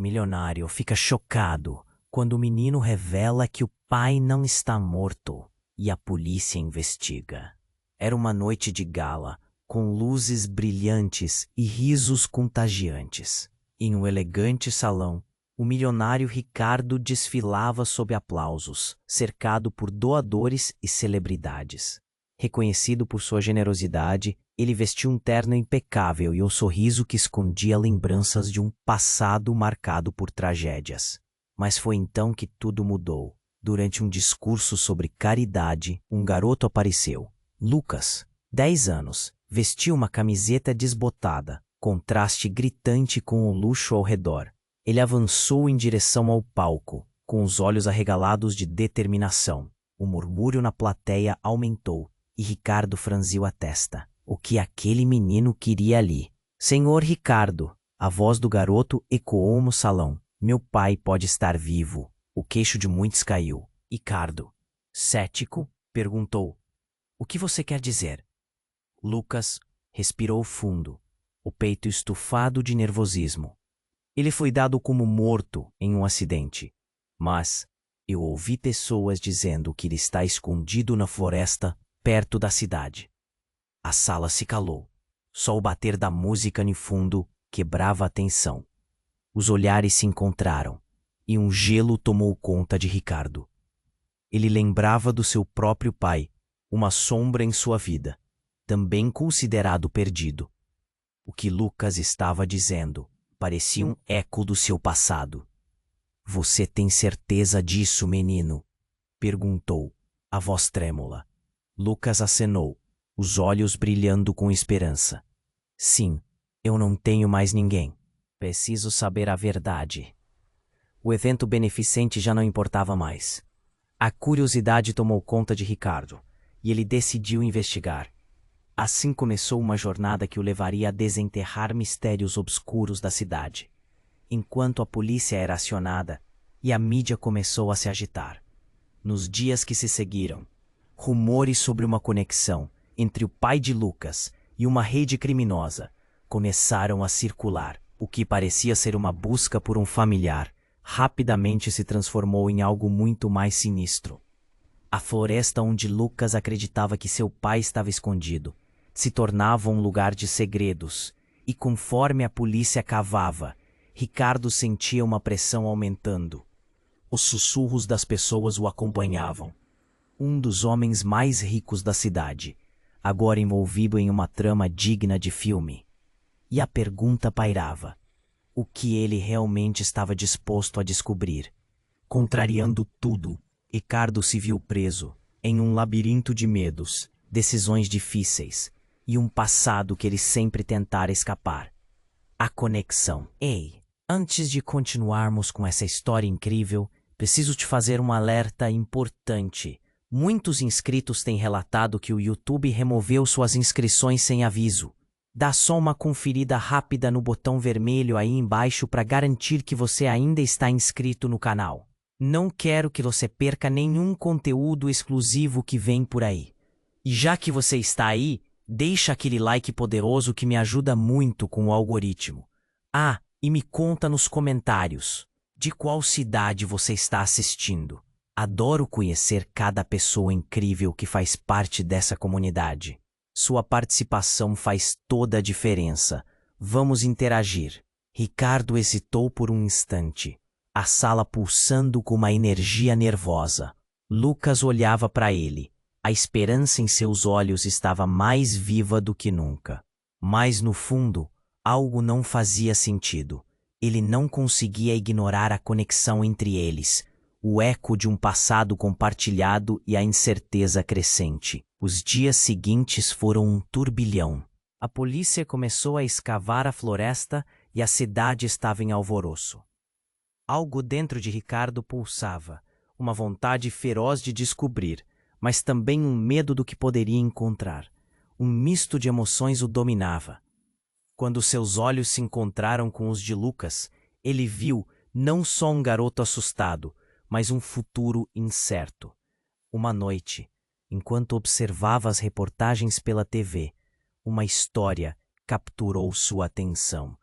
milionário fica chocado quando o menino revela que o pai não está morto e a polícia investiga. Era uma noite de gala, com luzes brilhantes e risos contagiantes. Em um elegante salão, o milionário Ricardo desfilava sob aplausos, cercado por doadores e celebridades. Reconhecido por sua generosidade, ele vestia um terno impecável e um sorriso que escondia lembranças de um passado marcado por tragédias. Mas foi então que tudo mudou. Durante um discurso sobre caridade, um garoto apareceu. Lucas, 10 anos, vestia uma camiseta desbotada, contraste gritante com o luxo ao redor. Ele avançou em direção ao palco, com os olhos arregalados de determinação. O murmúrio na plateia aumentou e Ricardo franziu a testa. O que aquele menino queria ali? Senhor Ricardo, a voz do garoto ecoou no salão. Meu pai pode estar vivo. O queixo de muitos caiu. Ricardo, cético, perguntou: o que você quer dizer? Lucas respirou fundo, o peito estufado de nervosismo. Ele foi dado como morto em um acidente, mas eu ouvi pessoas dizendo que ele está escondido na floresta perto da cidade. A sala se calou. Só o bater da música no fundo quebrava a tensão. Os olhares se encontraram e um gelo tomou conta de Ricardo. Ele lembrava do seu próprio pai, uma sombra em sua vida, também considerado perdido. O que Lucas estava dizendo parecia um eco do seu passado. Você tem certeza disso, menino? Perguntou, a voz trêmula. Lucas acenou, os olhos brilhando com esperança. Sim, eu não tenho mais ninguém. Preciso saber a verdade. O evento beneficente já não importava mais. A curiosidade tomou conta de Ricardo, e ele decidiu investigar. Assim começou uma jornada que o levaria a desenterrar mistérios obscuros da cidade. Enquanto a polícia era acionada e a mídia começou a se agitar. Nos dias que se seguiram, rumores sobre uma conexão entre o pai de Lucas e uma rede criminosa começaram a circular. O que parecia ser uma busca por um familiar rapidamente se transformou em algo muito mais sinistro. A floresta onde Lucas acreditava que seu pai estava escondido se tornava um lugar de segredos, e conforme a polícia cavava, Ricardo sentia uma pressão aumentando. Os sussurros das pessoas o acompanhavam. Um dos homens mais ricos da cidade, agora envolvido em uma trama digna de filme. E a pergunta pairava: o que ele realmente estava disposto a descobrir? Contrariando tudo, Ricardo se viu preso em um labirinto de medos, decisões difíceis e um passado que ele sempre tentara escapar. A conexão. Ei, antes de continuarmos com essa história incrível, preciso te fazer um alerta importante. Muitos inscritos têm relatado que o YouTube removeu suas inscrições sem aviso. Dá só uma conferida rápida no botão vermelho aí embaixo para garantir que você ainda está inscrito no canal. Não quero que você perca nenhum conteúdo exclusivo que vem por aí. E já que você está aí, deixa aquele like poderoso que me ajuda muito com o algoritmo. Ah, e me conta nos comentários de qual cidade você está assistindo. Adoro conhecer cada pessoa incrível que faz parte dessa comunidade. Sua participação faz toda a diferença. Vamos interagir. Ricardo hesitou por um instante, a sala pulsando com uma energia nervosa. Lucas olhava para ele. A esperança em seus olhos estava mais viva do que nunca. Mas, no fundo, algo não fazia sentido. Ele não conseguia ignorar a conexão entre eles, o eco de um passado compartilhado e a incerteza crescente. Os dias seguintes foram um turbilhão. A polícia começou a escavar a floresta e a cidade estava em alvoroço. Algo dentro de Ricardo pulsava, uma vontade feroz de descobrir, mas também um medo do que poderia encontrar. Um misto de emoções o dominava. Quando seus olhos se encontraram com os de Lucas, ele viu não só um garoto assustado, mas um futuro incerto. Uma noite, enquanto observava as reportagens pela TV, uma história capturou sua atenção.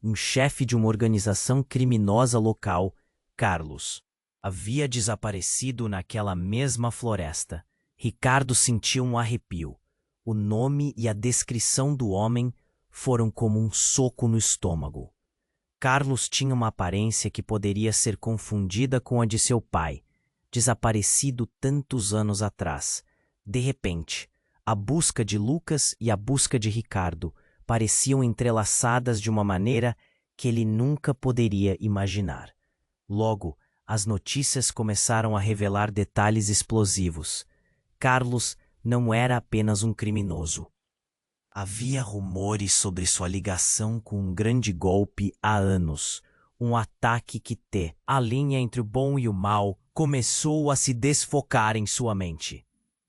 um chefe de uma organização criminosa local, Carlos, havia desaparecido naquela mesma floresta. Ricardo sentiu um arrepio. O nome e a descrição do homem foram como um soco no estômago. Carlos tinha uma aparência que poderia ser confundida com a de seu pai, desaparecido tantos anos atrás. De repente, a busca de Lucas e a busca de Ricardo pareciam entrelaçadas de uma maneira que ele nunca poderia imaginar. Logo, as notícias começaram a revelar detalhes explosivos. Carlos não era apenas um criminoso. Havia rumores sobre sua ligação com um grande golpe há anos, um ataque que, a linha entre o bom e o mal, começou a se desfocar em sua mente.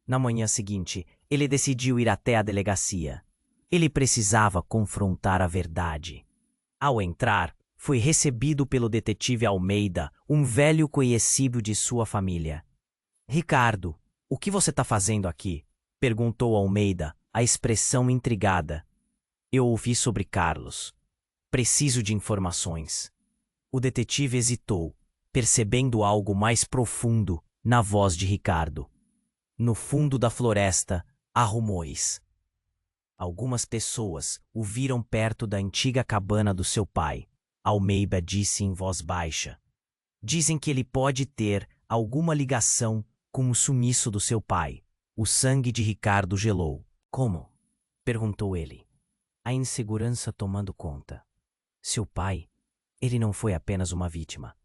Na manhã seguinte, ele decidiu ir até a delegacia. Ele precisava confrontar a verdade. Ao entrar, foi recebido pelo detetive Almeida, um velho conhecido de sua família. "Ricardo, o que você está fazendo aqui?" perguntou Almeida, a expressão intrigada. "Eu ouvi sobre Carlos. Preciso de informações." O detetive hesitou, percebendo algo mais profundo na voz de Ricardo. No fundo da floresta, há rumores. Algumas pessoas o viram perto da antiga cabana do seu pai. Almeida disse em voz baixa. "Dizem que ele pode ter alguma ligação com o sumiço do seu pai." O sangue de Ricardo gelou. "Como?" perguntou ele. A insegurança tomando conta. Seu pai, ele não foi apenas uma vítima.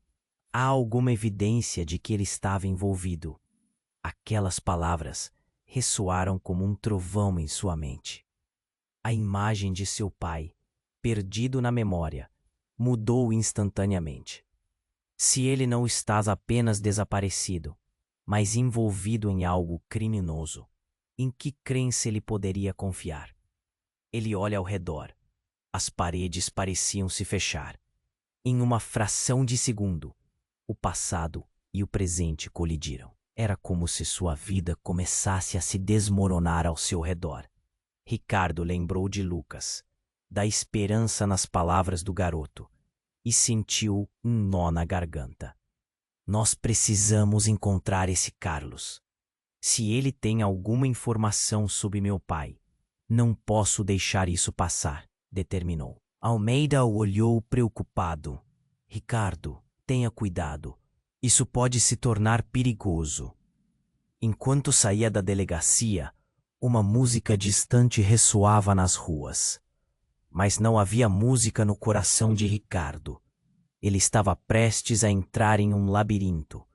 Há alguma evidência de que ele estava envolvido. Aquelas palavras ressoaram como um trovão em sua mente. A imagem de seu pai, perdido na memória, mudou instantaneamente. Se ele não estava apenas desaparecido, mas envolvido em algo criminoso, em que crença ele poderia confiar? Ele olha ao redor. As paredes pareciam se fechar. Em uma fração de segundo, o passado e o presente colidiram. Era como se sua vida começasse a se desmoronar ao seu redor. Ricardo lembrou de Lucas, da esperança nas palavras do garoto, e sentiu um nó na garganta. "Nós precisamos encontrar esse Carlos. Se ele tem alguma informação sobre meu pai, não posso deixar isso passar", determinou. Almeida o olhou preocupado. "Ricardo, tenha cuidado. Isso pode se tornar perigoso." Enquanto saía da delegacia, uma música distante ressoava nas ruas. Mas não havia música no coração de Ricardo. Ele estava prestes a entrar em um labirinto,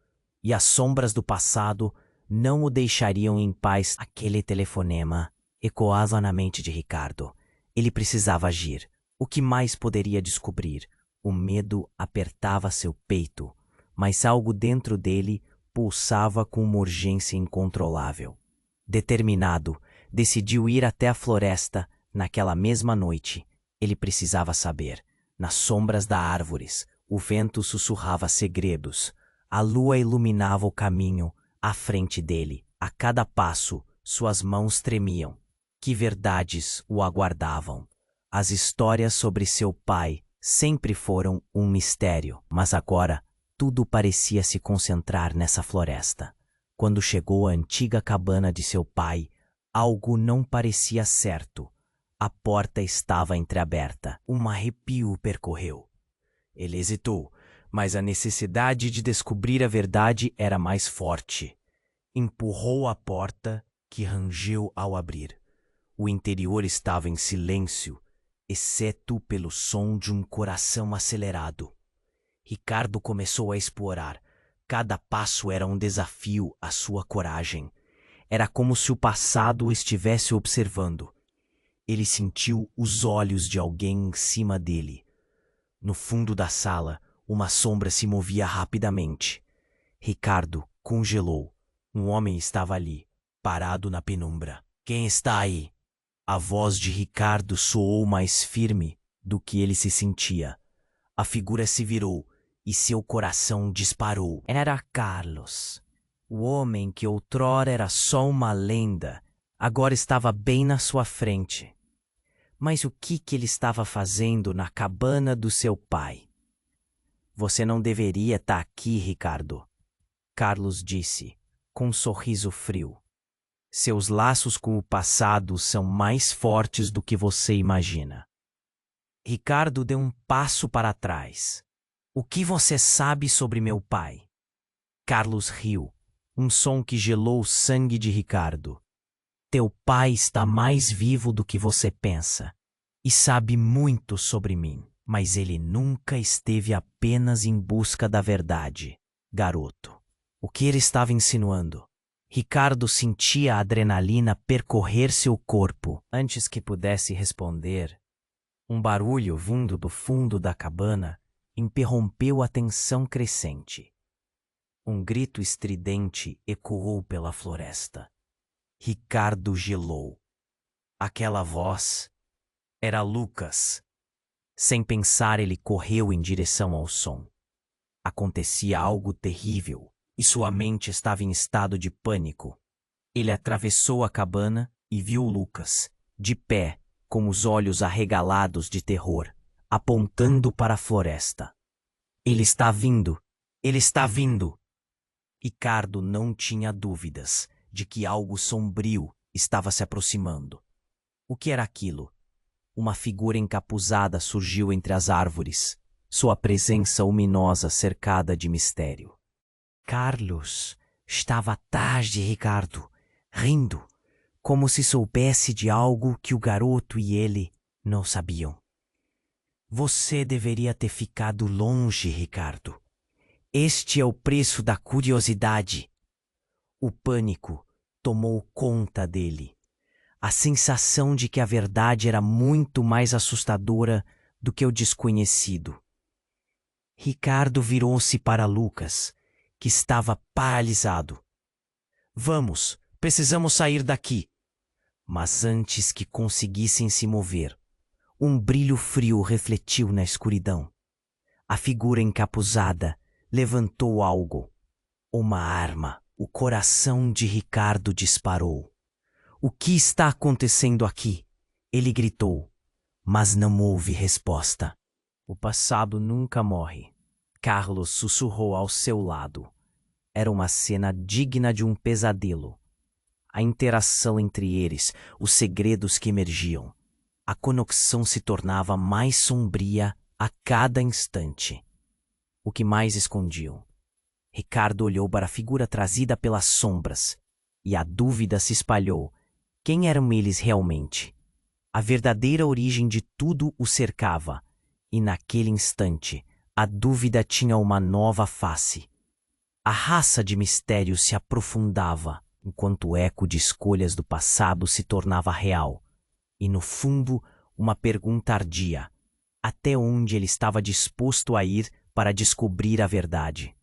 e as sombras do passado não o deixariam em paz. Aquele telefonema ecoava na mente de Ricardo. Ele precisava agir. O que mais poderia descobrir? O medo apertava seu peito, mas algo dentro dele pulsava com uma urgência incontrolável. Determinado, decidiu ir até a floresta naquela mesma noite. Ele precisava saber. Nas sombras das árvores, o vento sussurrava segredos. A lua iluminava o caminho à frente dele. A cada passo, suas mãos tremiam. Que verdades o aguardavam? As histórias sobre seu pai sempre foram um mistério, mas agora tudo parecia se concentrar nessa floresta. Quando chegou à antiga cabana de seu pai, algo não parecia certo. A porta estava entreaberta. Um arrepio o percorreu. Ele hesitou, mas a necessidade de descobrir a verdade era mais forte. Empurrou a porta, que rangeu ao abrir. O interior estava em silêncio, exceto pelo som de um coração acelerado. Ricardo começou a explorar. Cada passo era um desafio à sua coragem. Era como se o passado o estivesse observando. Ele sentiu os olhos de alguém em cima dele. No fundo da sala, uma sombra se movia rapidamente. Ricardo congelou. Um homem estava ali, parado na penumbra. "Quem está aí?" A voz de Ricardo soou mais firme do que ele se sentia. A figura se virou e seu coração disparou. Era Carlos. O homem que outrora era só uma lenda, agora estava bem na sua frente. Mas o que ele estava fazendo na cabana do seu pai? Você não deveria estar aqui, Ricardo, Carlos disse, com um sorriso frio. Seus laços com o passado são mais fortes do que você imagina. Ricardo deu um passo para trás. O que você sabe sobre meu pai? Carlos riu, um som que gelou o sangue de Ricardo. Teu pai está mais vivo do que você pensa e sabe muito sobre mim, mas ele nunca esteve apenas em busca da verdade, garoto. O que ele estava insinuando? Ricardo sentia a adrenalina percorrer seu corpo. Antes que pudesse responder, um barulho vindo do fundo da cabana interrompeu a tensão crescente. Um grito estridente ecoou pela floresta. Ricardo gelou. Aquela voz era Lucas. Sem pensar, ele correu em direção ao som. Acontecia algo terrível e sua mente estava em estado de pânico. Ele atravessou a cabana e viu Lucas, de pé, com os olhos arregalados de terror, apontando para a floresta. Ele está vindo! Ele está vindo! Ricardo não tinha dúvidas de que algo sombrio estava se aproximando. O que era aquilo? Uma figura encapuzada surgiu entre as árvores, sua presença ominosa cercada de mistério. Carlos estava atrás de Ricardo, rindo, como se soubesse de algo que o garoto e ele não sabiam. Você deveria ter ficado longe, Ricardo. Este é o preço da curiosidade. O pânico tomou conta dele. A sensação de que a verdade era muito mais assustadora do que o desconhecido. Ricardo virou-se para Lucas, que estava paralisado. Vamos, precisamos sair daqui. Mas antes que conseguissem se mover, um brilho frio refletiu na escuridão. A figura encapuzada levantou algo. Uma arma. O coração de Ricardo disparou. O que está acontecendo aqui? Ele gritou, mas não houve resposta. O passado nunca morre. Carlos sussurrou ao seu lado. Era uma cena digna de um pesadelo. A interação entre eles, os segredos que emergiam. A conexão se tornava mais sombria a cada instante. O que mais escondiam? Ricardo olhou para a figura trazida pelas sombras, e a dúvida se espalhou. Quem eram eles realmente? A verdadeira origem de tudo o cercava, e naquele instante, a dúvida tinha uma nova face. A raça de mistério se aprofundava, enquanto o eco de escolhas do passado se tornava real. E no fundo, uma pergunta ardia. Até onde ele estava disposto a ir para descobrir a verdade?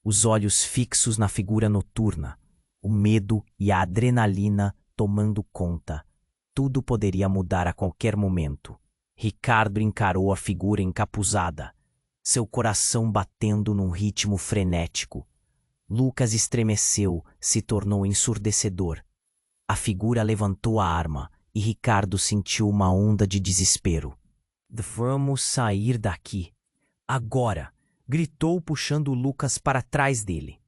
Os olhos fixos na figura noturna, o medo e a adrenalina tomando conta. Tudo poderia mudar a qualquer momento. Ricardo encarou a figura encapuzada, seu coração batendo num ritmo frenético. Lucas estremeceu, se tornou ensurdecedor. A figura levantou a arma e Ricardo sentiu uma onda de desespero. Vamos sair daqui. Agora! Gritou puxando Lucas para trás dele.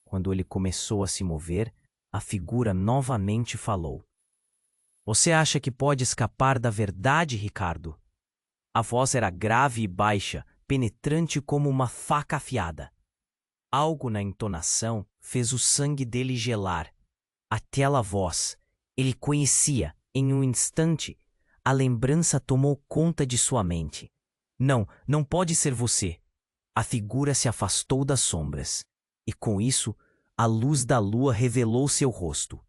Quando ele começou a se mover, a figura novamente falou. Você acha que pode escapar da verdade, Ricardo? A voz era grave e baixa, penetrante como uma faca afiada. Algo na entonação fez o sangue dele gelar. Aquela voz, ele conhecia, em um instante, a lembrança tomou conta de sua mente. Não, não pode ser você. A figura se afastou das sombras, e com isso, a luz da lua revelou seu rosto.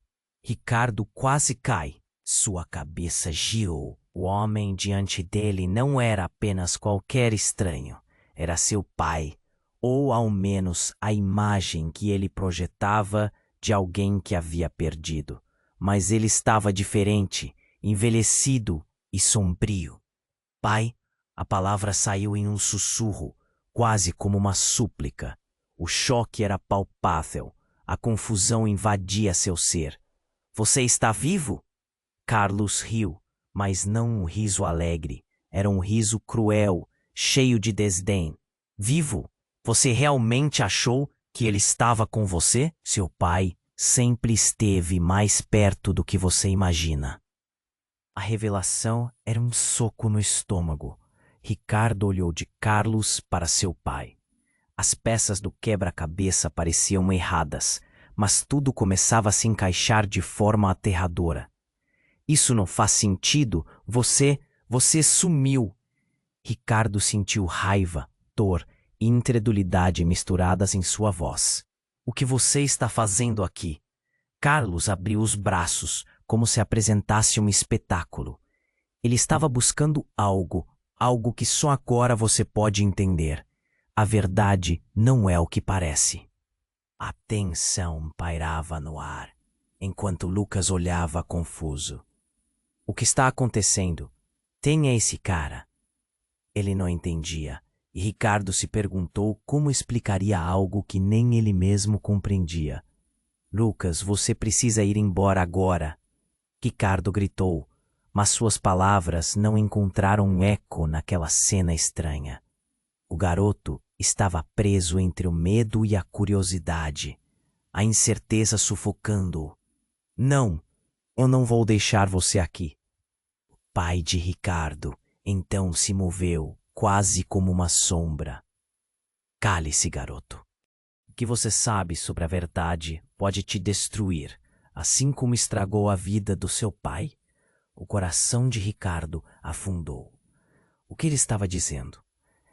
Ricardo quase cai. Sua cabeça girou. O homem diante dele não era apenas qualquer estranho. Era seu pai, ou ao menos a imagem que ele projetava de alguém que havia perdido. Mas ele estava diferente, envelhecido e sombrio. Pai, a palavra saiu em um sussurro, quase como uma súplica. O choque era palpável. A confusão invadia seu ser. Você está vivo? Carlos riu, Mas não um riso alegre, era um riso cruel, cheio de desdém. Vivo, você realmente achou que ele estava com você? Seu pai sempre esteve mais perto do que você imagina. A revelação era um soco no estômago. Ricardo olhou de Carlos para seu pai. As peças do quebra-cabeça pareciam erradas, mas tudo começava a se encaixar de forma aterradora. Isso não faz sentido. Você sumiu. Ricardo sentiu raiva, dor e incredulidade misturadas em sua voz. O que você está fazendo aqui? Carlos abriu os braços, como se apresentasse um espetáculo. Ele estava buscando algo que só agora você pode entender. A verdade não é o que parece. A tensão pairava no ar, enquanto Lucas olhava confuso. O que está acontecendo? Quem é esse cara? Ele não entendia, e Ricardo se perguntou como explicaria algo que nem ele mesmo compreendia. Lucas, você precisa ir embora agora. Ricardo gritou, mas suas palavras não encontraram um eco naquela cena estranha. O garoto estava preso entre o medo e a curiosidade, a incerteza sufocando-o. Não, eu não vou deixar você aqui. O pai de Ricardo então se moveu, quase como uma sombra. Cale-se, garoto. O que você sabe sobre a verdade pode te destruir, assim como estragou a vida do seu pai. O coração de Ricardo afundou. O que ele estava dizendo?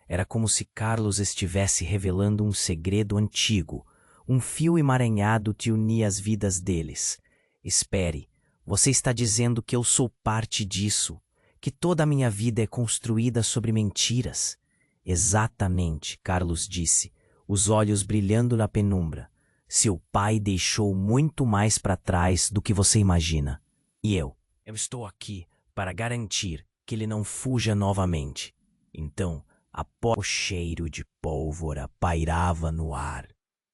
Era como se Carlos estivesse revelando um segredo antigo. Um fio emaranhado te unia às vidas deles. Espere, você está dizendo que eu sou parte disso, que toda a minha vida é construída sobre mentiras? Exatamente, Carlos disse, os olhos brilhando na penumbra. Seu pai deixou muito mais para trás do que você imagina. E eu estou aqui para garantir que ele não fuja novamente. Então, o cheiro de pólvora pairava no ar.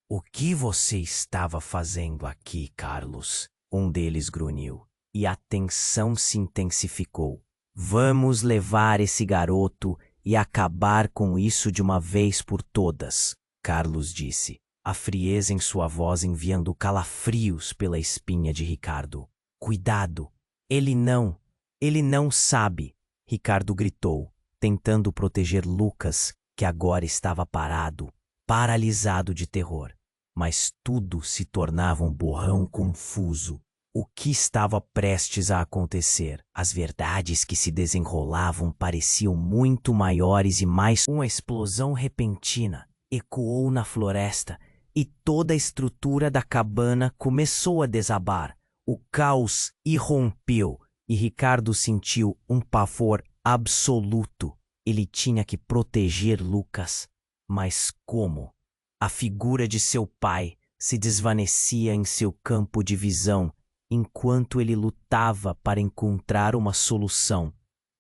O que você estava fazendo aqui, Carlos? Um deles grunhiu, e a tensão se intensificou. Vamos levar esse garoto e acabar com isso de uma vez por todas, Carlos disse, a frieza em sua voz enviando calafrios pela espinha de Ricardo. Cuidado! Ele não sabe, Ricardo gritou, tentando proteger Lucas, que agora estava parado, paralisado de terror. Mas tudo se tornava um borrão confuso. O que estava prestes a acontecer? As verdades que se desenrolavam pareciam muito maiores e mais. Uma explosão repentina ecoou na floresta e toda a estrutura da cabana começou a desabar. O caos irrompeu e Ricardo sentiu um pavor absoluto. Ele tinha que proteger Lucas. Mas como? A figura de seu pai se desvanecia em seu campo de visão enquanto ele lutava para encontrar uma solução.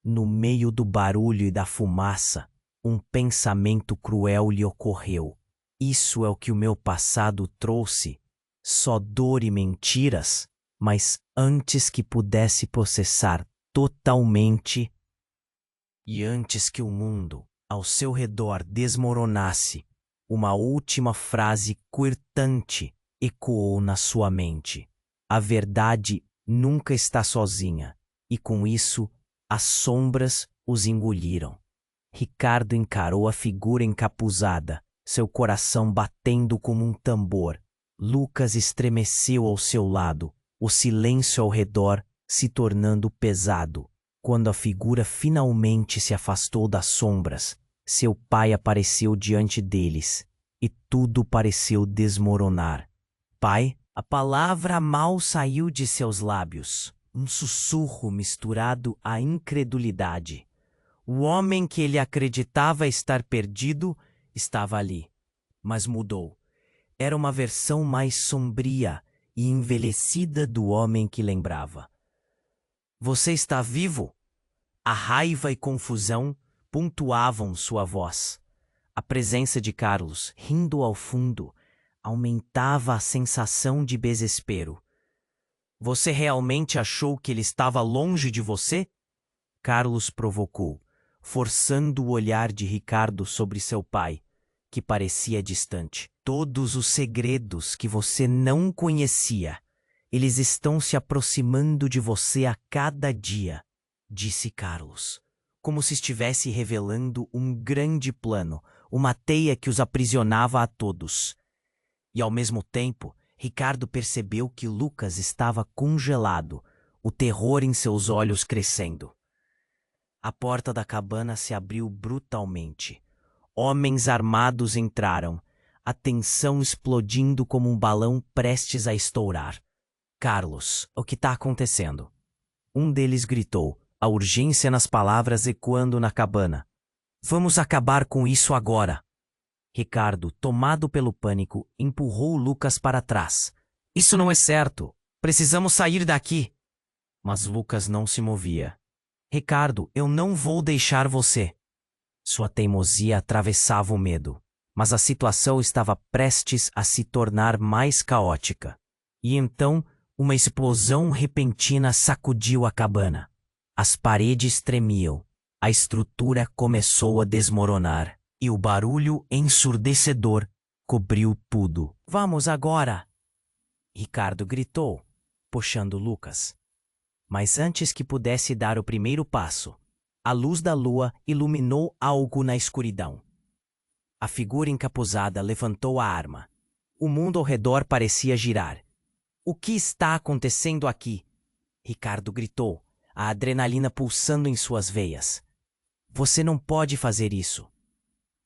No meio do barulho e da fumaça, um pensamento cruel lhe ocorreu. Isso é o que o meu passado trouxe? Só dor e mentiras? Mas antes que pudesse processar totalmente e antes que o mundo ao seu redor desmoronasse, uma última frase cortante ecoou na sua mente. A verdade nunca está sozinha, e com isso as sombras os engoliram. Ricardo encarou a figura encapuzada, seu coração batendo como um tambor. Lucas estremeceu ao seu lado, o silêncio ao redor se tornando pesado. Quando a figura finalmente se afastou das sombras, seu pai apareceu diante deles, e tudo pareceu desmoronar. Pai? A palavra mal saiu de seus lábios, um sussurro misturado à incredulidade. O homem que ele acreditava estar perdido estava ali, mas mudou. Era uma versão mais sombria e envelhecida do homem que lembrava. Você está vivo? A raiva e confusão pontuavam sua voz. A presença de Carlos, rindo ao fundo, aumentava a sensação de desespero. Você realmente achou que ele estava longe de você? Carlos provocou, forçando o olhar de Ricardo sobre seu pai, que parecia distante. Todos os segredos que você não conhecia, eles estão se aproximando de você a cada dia, disse Carlos, como se estivesse revelando um grande plano, uma teia que os aprisionava a todos. E ao mesmo tempo, Ricardo percebeu que Lucas estava congelado, o terror em seus olhos crescendo. A porta da cabana se abriu brutalmente. Homens armados entraram, a tensão explodindo como um balão prestes a estourar. Carlos, o que está acontecendo? Um deles gritou, a urgência nas palavras ecoando na cabana. Vamos acabar com isso agora. Ricardo, tomado pelo pânico, empurrou Lucas para trás. Isso não é certo. Precisamos sair daqui. Mas Lucas não se movia. Ricardo, eu não vou deixar você. Sua teimosia atravessava o medo, mas a situação estava prestes a se tornar mais caótica. E então, uma explosão repentina sacudiu a cabana. As paredes tremiam, a estrutura começou a desmoronar, e o barulho ensurdecedor cobriu tudo. Vamos agora! Ricardo gritou, puxando Lucas. Mas antes que pudesse dar o primeiro passo, a luz da lua iluminou algo na escuridão. A figura encapuzada levantou a arma. O mundo ao redor parecia girar. O que está acontecendo aqui? Ricardo gritou, a adrenalina pulsando em suas veias. Você não pode fazer isso.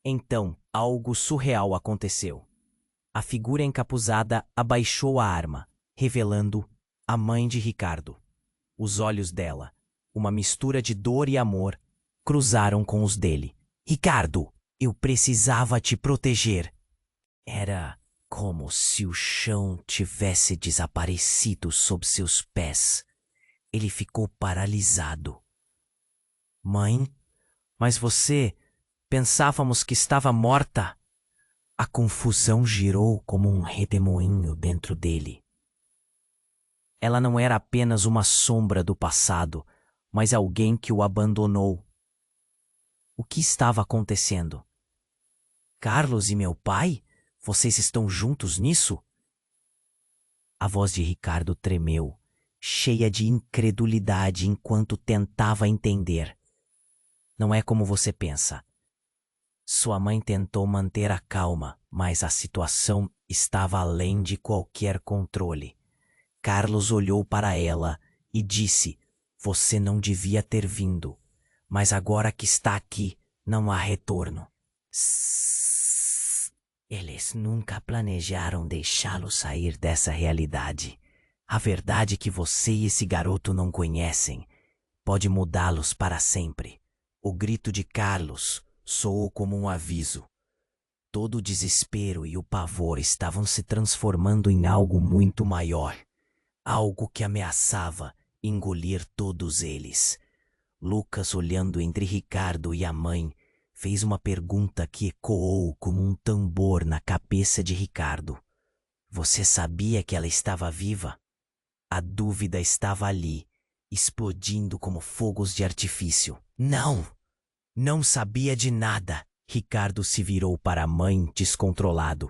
Então, algo surreal aconteceu. A figura encapuzada abaixou a arma, revelando a mãe de Ricardo. Os olhos dela, uma mistura de dor e amor, cruzaram com os dele. Ricardo, eu precisava te proteger. Era como se o chão tivesse desaparecido sob seus pés. Ele ficou paralisado. Mãe, mas você... Pensávamos que estava morta. A confusão girou como um redemoinho dentro dele. Ela não era apenas uma sombra do passado, mas alguém que o abandonou. O que estava acontecendo? Carlos e meu pai? Vocês estão juntos nisso? A voz de Ricardo tremeu, cheia de incredulidade enquanto tentava entender. Não é como você pensa. Sua mãe tentou manter a calma, mas a situação estava além de qualquer controle. Carlos olhou para ela e disse, você não devia ter vindo, mas agora que está aqui, não há retorno. Eles nunca planejaram deixá-lo sair dessa realidade. A verdade que você e esse garoto não conhecem pode mudá-los para sempre. O grito de Carlos soou como um aviso. Todo o desespero e o pavor estavam se transformando em algo muito maior. Algo que ameaçava engolir todos eles. Lucas, olhando entre Ricardo e a mãe, fez uma pergunta que ecoou como um tambor na cabeça de Ricardo. Você sabia que ela estava viva? A dúvida estava ali, explodindo como fogos de artifício. Não! Não sabia de nada. Ricardo se virou para a mãe, descontrolado.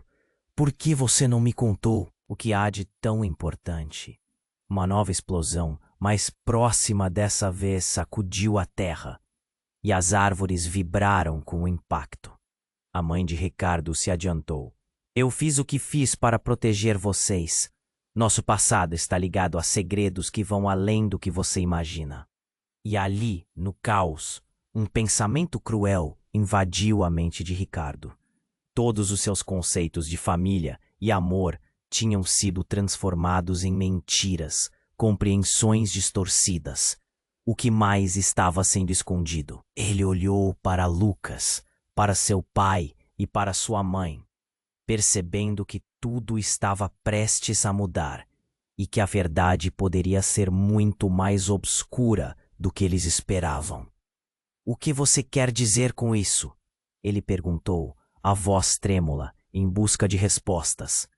Por que você não me contou o que há de tão importante? Uma nova explosão, mais próxima dessa vez, sacudiu a terra, e as árvores vibraram com o impacto. A mãe de Ricardo se adiantou. Eu fiz o que fiz para proteger vocês. Nosso passado está ligado a segredos que vão além do que você imagina. E ali, no caos, um pensamento cruel invadiu a mente de Ricardo. Todos os seus conceitos de família e amor tinham sido transformados em mentiras, compreensões distorcidas. O que mais estava sendo escondido? Ele olhou para Lucas, para seu pai e para sua mãe, percebendo que tudo estava prestes a mudar e que a verdade poderia ser muito mais obscura do que eles esperavam. O que você quer dizer com isso? Ele perguntou, a voz trêmula, em busca de respostas.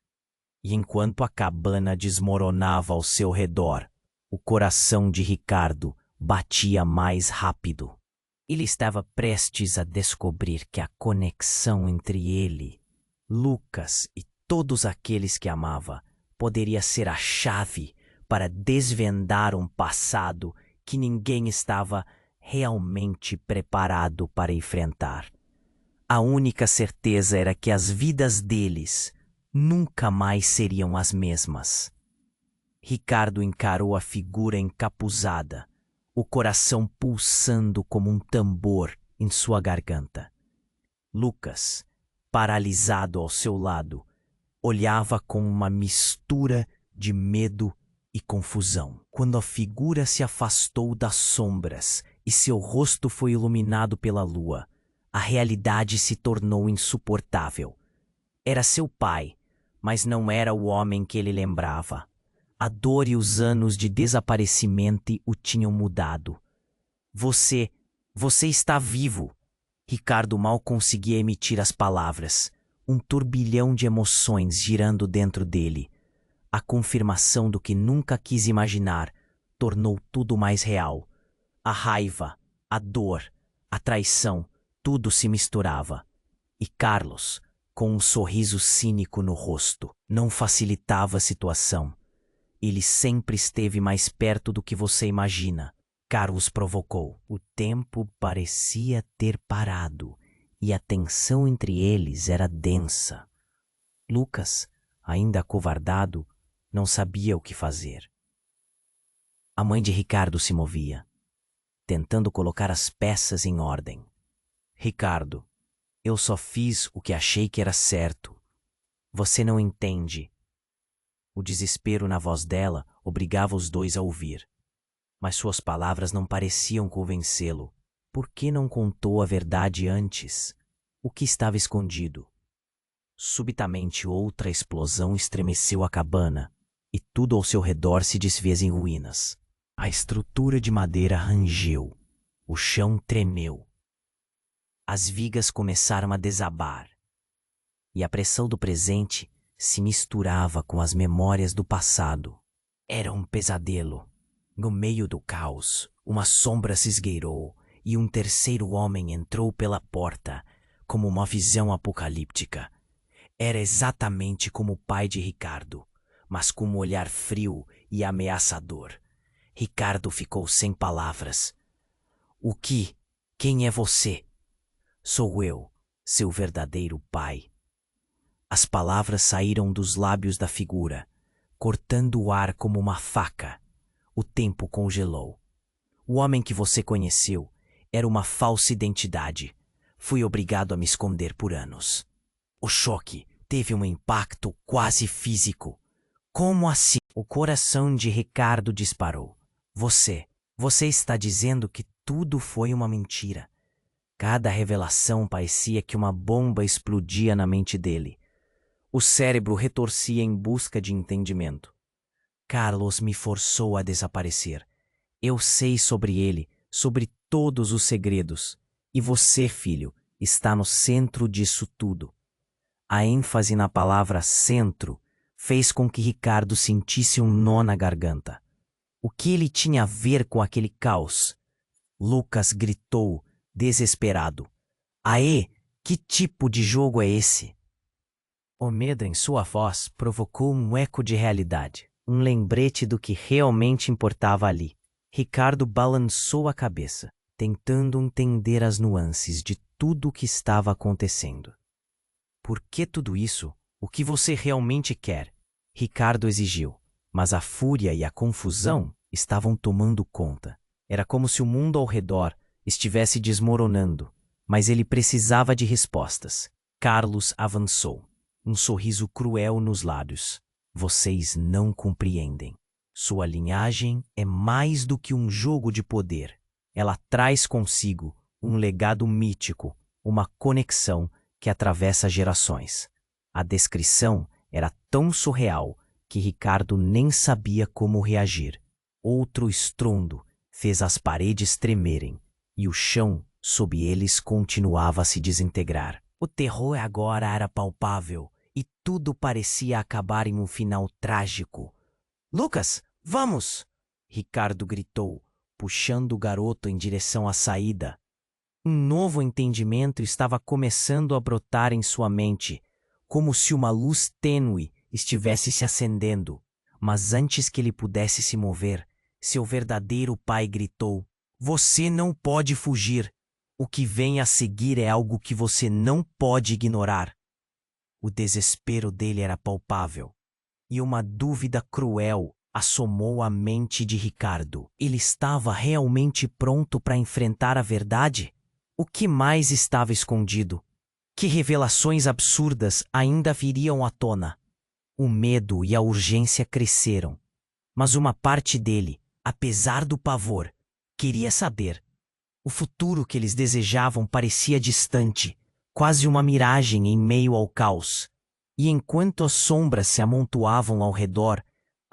E enquanto a cabana desmoronava ao seu redor, o coração de Ricardo batia mais rápido. Ele estava prestes a descobrir que a conexão entre ele, Lucas e todos aqueles que amava poderia ser a chave para desvendar um passado que ninguém estava realmente preparado para enfrentar. A única certeza era que as vidas deles nunca mais seriam as mesmas. Ricardo encarou a figura encapuzada, o coração pulsando como um tambor em sua garganta. Lucas, paralisado ao seu lado, olhava com uma mistura de medo e confusão. Quando a figura se afastou das sombras e seu rosto foi iluminado pela lua, a realidade se tornou insuportável. Era seu pai, mas não era o homem que ele lembrava. A dor e os anos de desaparecimento o tinham mudado. Você está vivo. Ricardo mal conseguia emitir as palavras. Um turbilhão de emoções girando dentro dele. A confirmação do que nunca quis imaginar tornou tudo mais real. A raiva, a dor, a traição, tudo se misturava. E Carlos, com um sorriso cínico no rosto, não facilitava a situação. Ele sempre esteve mais perto do que você imagina. Carlos provocou. O tempo parecia ter parado e a tensão entre eles era densa. Lucas, ainda acovardado, não sabia o que fazer. A mãe de Ricardo se movia, tentando colocar as peças em ordem. Ricardo, eu só fiz o que achei que era certo. Você não entende. O desespero na voz dela obrigava os dois a ouvir. Mas suas palavras não pareciam convencê-lo. Por que não contou a verdade antes? O que estava escondido? Subitamente outra explosão estremeceu a cabana, e tudo ao seu redor se desfez em ruínas. A estrutura de madeira rangeu. O chão tremeu. As vigas começaram a desabar. E a pressão do presente se misturava com as memórias do passado. Era um pesadelo. No meio do caos, uma sombra se esgueirou e um terceiro homem entrou pela porta, como uma visão apocalíptica. Era exatamente como o pai de Ricardo, mas com um olhar frio e ameaçador. Ricardo ficou sem palavras. O que? Quem é você? Sou eu, seu verdadeiro pai. As palavras saíram dos lábios da figura, cortando o ar como uma faca. O tempo congelou. O homem que você conheceu era uma falsa identidade. Fui obrigado a me esconder por anos. O choque teve um impacto quase físico. Como assim? O coração de Ricardo disparou. Você está dizendo que tudo foi uma mentira. Cada revelação parecia que uma bomba explodia na mente dele. O cérebro retorcia em busca de entendimento. Carlos me forçou a desaparecer. Eu sei sobre ele, sobre todos os segredos. E você, filho, está no centro disso tudo. A ênfase na palavra centro fez com que Ricardo sentisse um nó na garganta. O que ele tinha a ver com aquele caos? Lucas gritou, desesperado. Aê, que tipo de jogo é esse? O medo em sua voz provocou um eco de realidade, um lembrete do que realmente importava ali. Ricardo balançou a cabeça, tentando entender as nuances de tudo o que estava acontecendo. Por que tudo isso? O que você realmente quer? Ricardo exigiu, mas a fúria e a confusão estavam tomando conta. Era como se o mundo ao redor estivesse desmoronando, mas ele precisava de respostas. Carlos avançou, um sorriso cruel nos lábios. Vocês não compreendem. Sua linhagem é mais do que um jogo de poder. Ela traz consigo um legado mítico, uma conexão que atravessa gerações. A descrição era tão surreal que Ricardo nem sabia como reagir. Outro estrondo fez as paredes tremerem e o chão sob eles continuava a se desintegrar. O terror agora era palpável e tudo parecia acabar em um final trágico. Lucas, vamos! Ricardo gritou, puxando o garoto em direção à saída. Um novo entendimento estava começando a brotar em sua mente, como se uma luz tênue estivesse se acendendo. Mas antes que ele pudesse se mover, seu verdadeiro pai gritou: "Você não pode fugir! O que vem a seguir é algo que você não pode ignorar." O desespero dele era palpável, e uma dúvida cruel assomou a mente de Ricardo. Ele estava realmente pronto para enfrentar a verdade? O que mais estava escondido? Que revelações absurdas ainda viriam à tona? O medo e a urgência cresceram, mas uma parte dele, apesar do pavor, queria saber. O futuro que eles desejavam parecia distante, quase uma miragem em meio ao caos. E enquanto as sombras se amontoavam ao redor,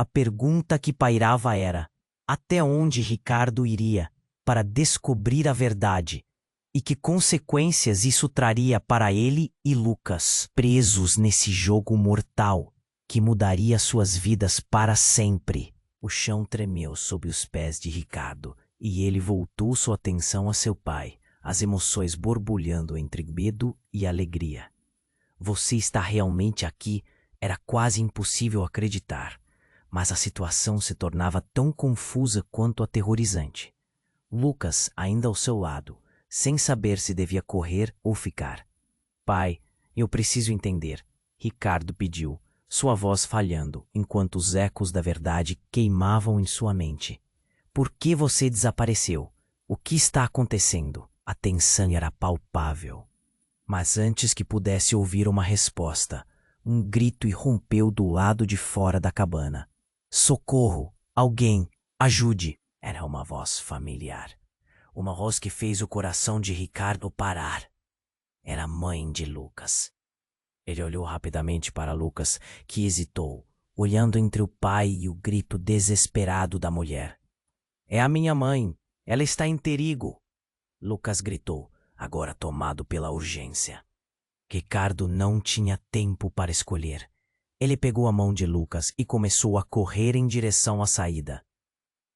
a pergunta que pairava era: até onde Ricardo iria para descobrir a verdade? E que consequências isso traria para ele e Lucas, presos nesse jogo mortal que mudaria suas vidas para sempre? O chão tremeu sob os pés de Ricardo e ele voltou sua atenção a seu pai, as emoções borbulhando entre medo e alegria. "Você está realmente aqui?" Era quase impossível acreditar, mas a situação se tornava tão confusa quanto aterrorizante. Lucas, ainda ao seu lado, sem saber se devia correr ou ficar. "Pai, eu preciso entender", Ricardo pediu, sua voz falhando, enquanto os ecos da verdade queimavam em sua mente. "Por que você desapareceu? O que está acontecendo?" A tensão era palpável. Mas antes que pudesse ouvir uma resposta, um grito irrompeu do lado de fora da cabana. "Socorro! Alguém! Ajude!" Era uma voz familiar. Uma voz que fez o coração de Ricardo parar. Era a mãe de Lucas. Ele olhou rapidamente para Lucas, que hesitou, olhando entre o pai e o grito desesperado da mulher. "É a minha mãe! Ela está em perigo!" Lucas gritou, agora tomado pela urgência. Ricardo não tinha tempo para escolher. Ele pegou a mão de Lucas e começou a correr em direção à saída.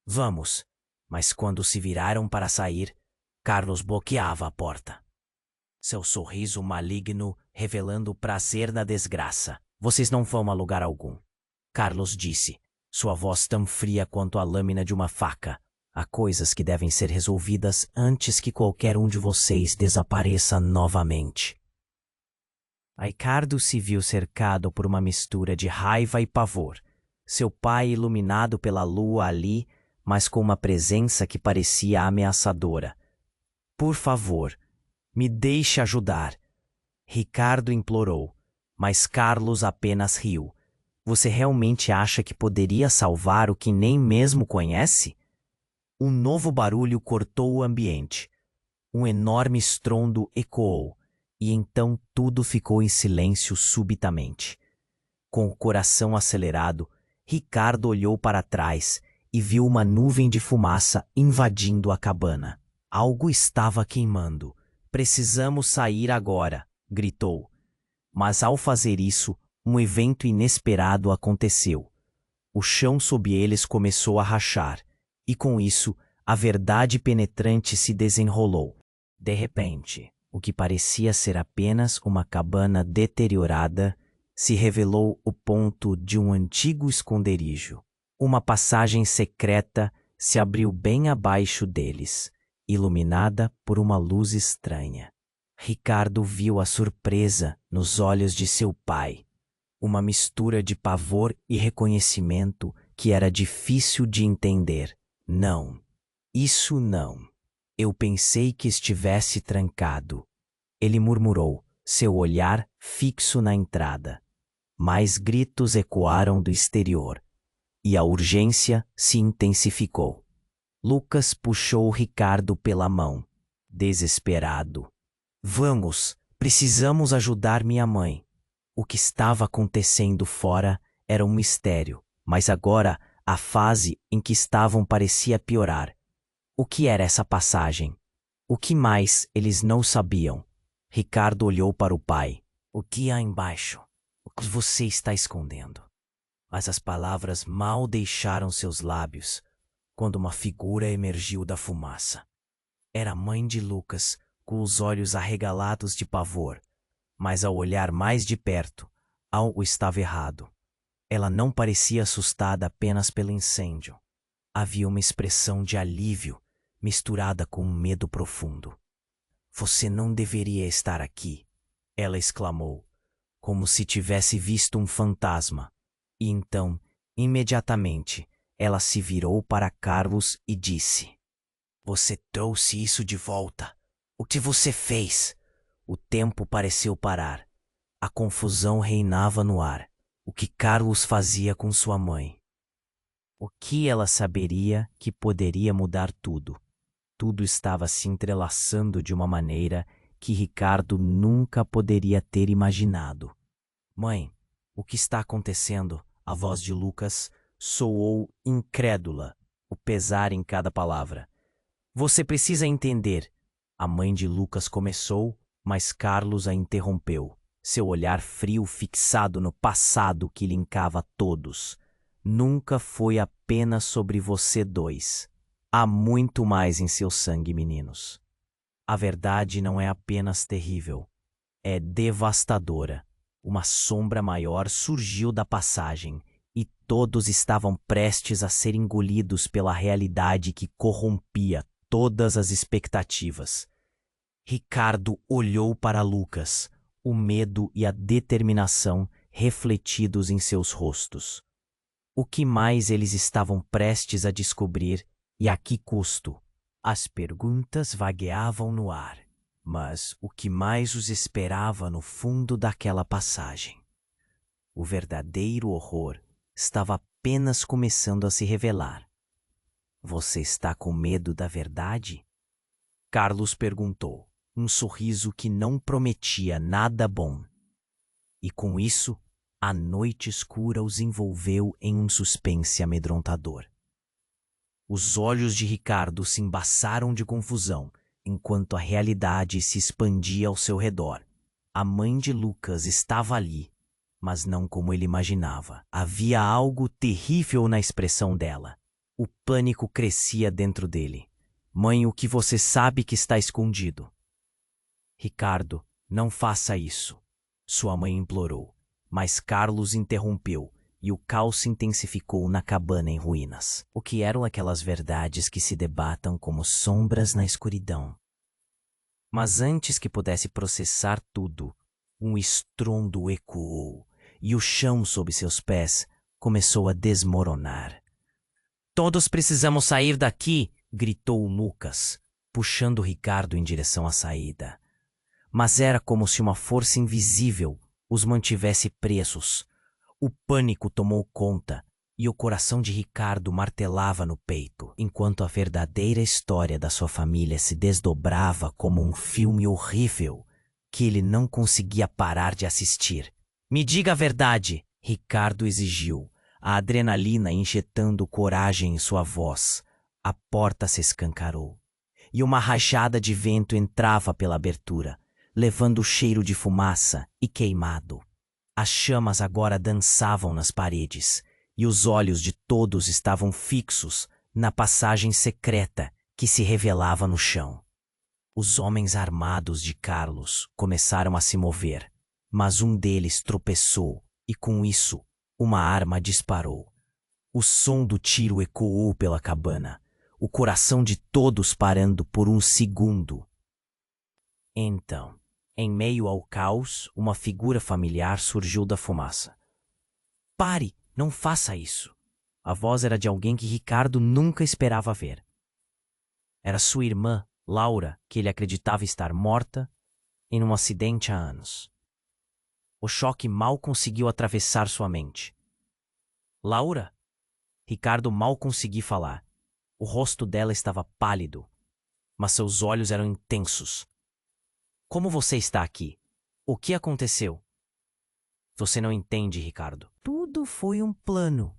"Vamos!" Mas quando se viraram para sair, Carlos bloqueava a porta. Seu sorriso maligno revelando o prazer na desgraça. "Vocês não vão a lugar algum", Carlos disse, sua voz tão fria quanto a lâmina de uma faca. "Há coisas que devem ser resolvidas antes que qualquer um de vocês desapareça novamente." Ricardo se viu cercado por uma mistura de raiva e pavor. Seu pai iluminado pela lua ali, mas com uma presença que parecia ameaçadora. "Por favor, me deixe ajudar", Ricardo implorou, mas Carlos apenas riu. "Você realmente acha que poderia salvar o que nem mesmo conhece?" Um novo barulho cortou o ambiente. Um enorme estrondo ecoou, e então tudo ficou em silêncio subitamente. Com o coração acelerado, Ricardo olhou para trás e viu uma nuvem de fumaça invadindo a cabana. Algo estava queimando. "Precisamos sair agora", gritou. Mas ao fazer isso, um evento inesperado aconteceu. O chão sob eles começou a rachar, e com isso, a verdade penetrante se desenrolou. De repente, o que parecia ser apenas uma cabana deteriorada se revelou o ponto de um antigo esconderijo. Uma passagem secreta se abriu bem abaixo deles, iluminada por uma luz estranha. Ricardo viu a surpresa nos olhos de seu pai, uma mistura de pavor e reconhecimento que era difícil de entender. "Não, isso não. Eu pensei que estivesse trancado", ele murmurou, seu olhar fixo na entrada. Mais gritos ecoaram do exterior, e a urgência se intensificou. Lucas puxou Ricardo pela mão, desesperado. "Vamos, precisamos ajudar minha mãe." O que estava acontecendo fora era um mistério, mas agora a fase em que estavam parecia piorar. O que era essa passagem? O que mais eles não sabiam? Ricardo olhou para o pai. "O que há embaixo? O que você está escondendo?" Mas as palavras mal deixaram seus lábios. quando uma figura emergiu da fumaça. Era a mãe de Lucas, com os olhos arregalados de pavor, mas ao olhar mais de perto, algo estava errado. Ela não parecia assustada apenas pelo incêndio. Havia uma expressão de alívio misturada com um medo profundo. "Você não deveria estar aqui", ela exclamou, como se tivesse visto um fantasma. E então, imediatamente, ela se virou para Carlos e disse: "Você trouxe isso de volta. O que você fez?" O tempo pareceu parar. A confusão reinava no ar. O que Carlos fazia com sua mãe? O que ela saberia que poderia mudar tudo? Tudo estava se entrelaçando de uma maneira que Ricardo nunca poderia ter imaginado. "Mãe, o que está acontecendo?" A voz de Lucas soou incrédula, o pesar em cada palavra. "Você precisa entender." A mãe de Lucas começou, mas Carlos a interrompeu, seu olhar frio fixado no passado que linkava todos. "Nunca foi apenas sobre você dois. Há muito mais em seu sangue, meninos. A verdade não é apenas terrível, é devastadora. Uma sombra maior surgiu da passagem, e todos estavam prestes a ser engolidos pela realidade que corrompia todas as expectativas." Ricardo olhou para Lucas, o medo e a determinação refletidos em seus rostos. O que mais eles estavam prestes a descobrir e a que custo? As perguntas vagueavam no ar, mas o que mais os esperava no fundo daquela passagem? O verdadeiro horror estava apenas começando a se revelar. "Você está com medo da verdade?" Carlos perguntou, um sorriso que não prometia nada bom. E com isso, a noite escura os envolveu em um suspense amedrontador. Os olhos de Ricardo se embaçaram de confusão, enquanto a realidade se expandia ao seu redor. A mãe de Lucas estava ali, mas não como ele imaginava. Havia algo terrível na expressão dela. O pânico crescia dentro dele. "Mãe, o que você sabe que está escondido?" "Ricardo, não faça isso", sua mãe implorou, mas Carlos interrompeu e o caos se intensificou na cabana em ruínas. O que eram aquelas verdades que se debatam como sombras na escuridão? Mas antes que pudesse processar tudo, um estrondo ecoou e o chão sob seus pés começou a desmoronar. "Todos precisamos sair daqui!" gritou Lucas, puxando Ricardo em direção à saída. Mas era como se uma força invisível os mantivesse presos. O pânico tomou conta e o coração de Ricardo martelava no peito, enquanto a verdadeira história da sua família se desdobrava como um filme horrível que ele não conseguia parar de assistir. "Me diga a verdade", Ricardo exigiu, a adrenalina injetando coragem em sua voz. A porta se escancarou e uma rajada de vento entrava pela abertura, levando o cheiro de fumaça e queimado. As chamas agora dançavam nas paredes, e os olhos de todos estavam fixos na passagem secreta que se revelava no chão. Os homens armados de Carlos começaram a se mover, mas um deles tropeçou e, com isso, uma arma disparou. O som do tiro ecoou pela cabana, o coração de todos parando por um segundo. Então, em meio ao caos, uma figura familiar surgiu da fumaça. "Pare! Não faça isso!" A voz era de alguém que Ricardo nunca esperava ver. Era sua irmã, Laura, que ele acreditava estar morta em um acidente há anos. O choque mal conseguiu atravessar sua mente. "Laura?" Ricardo mal conseguiu falar. O rosto dela estava pálido, mas seus olhos eram intensos. "Como você está aqui? O que aconteceu?" "Você não entende, Ricardo. Tudo foi um plano.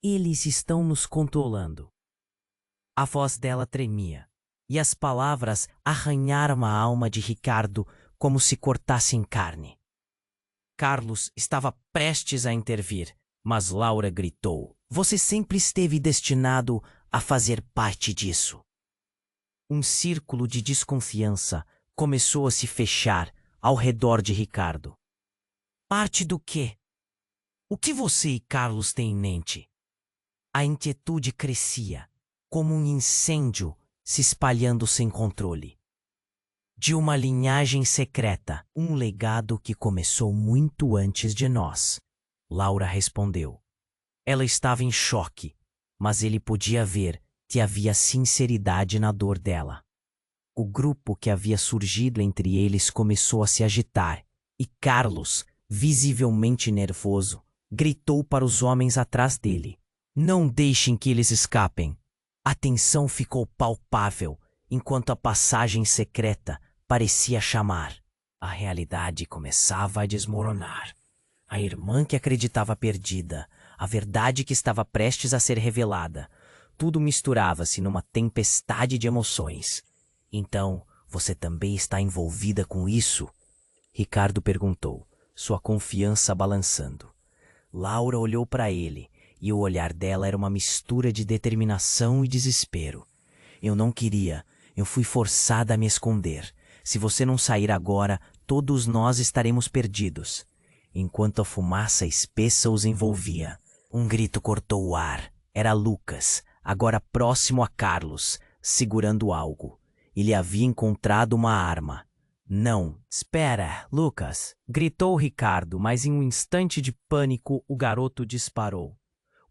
Eles estão nos controlando." A voz dela tremia, e as palavras arranharam a alma de Ricardo como se cortassem carne. Carlos estava prestes a intervir, mas Laura gritou: "Você sempre esteve destinado a fazer parte disso. Um círculo de desconfiança começou a se fechar ao redor de Ricardo. Parte do quê? O que você e Carlos têm em mente? A inquietude crescia, como um incêndio se espalhando sem controle. De uma linhagem secreta, um legado que começou muito antes de nós, Laura respondeu. Ela estava em choque, mas ele podia ver que havia sinceridade na dor dela. O grupo que havia surgido entre eles começou a se agitar, e Carlos, visivelmente nervoso, gritou para os homens atrás dele. Não deixem que eles escapem. A tensão ficou palpável, enquanto a passagem secreta parecia chamar. A realidade começava a desmoronar. A irmã que acreditava perdida, a verdade que estava prestes a ser revelada, tudo misturava-se numa tempestade de emoções. Então, você também está envolvida com isso? Ricardo perguntou, sua confiança balançando. Laura olhou para ele, e o olhar dela era uma mistura de determinação e desespero. Eu não queria, eu fui forçada a me esconder. Se você não sair agora, todos nós estaremos perdidos. Enquanto a fumaça espessa os envolvia, um grito cortou o ar. Era Lucas, agora próximo a Carlos, segurando algo. Ele havia encontrado uma arma. Não, espera, Lucas! Gritou Ricardo, mas em um instante de pânico o garoto disparou.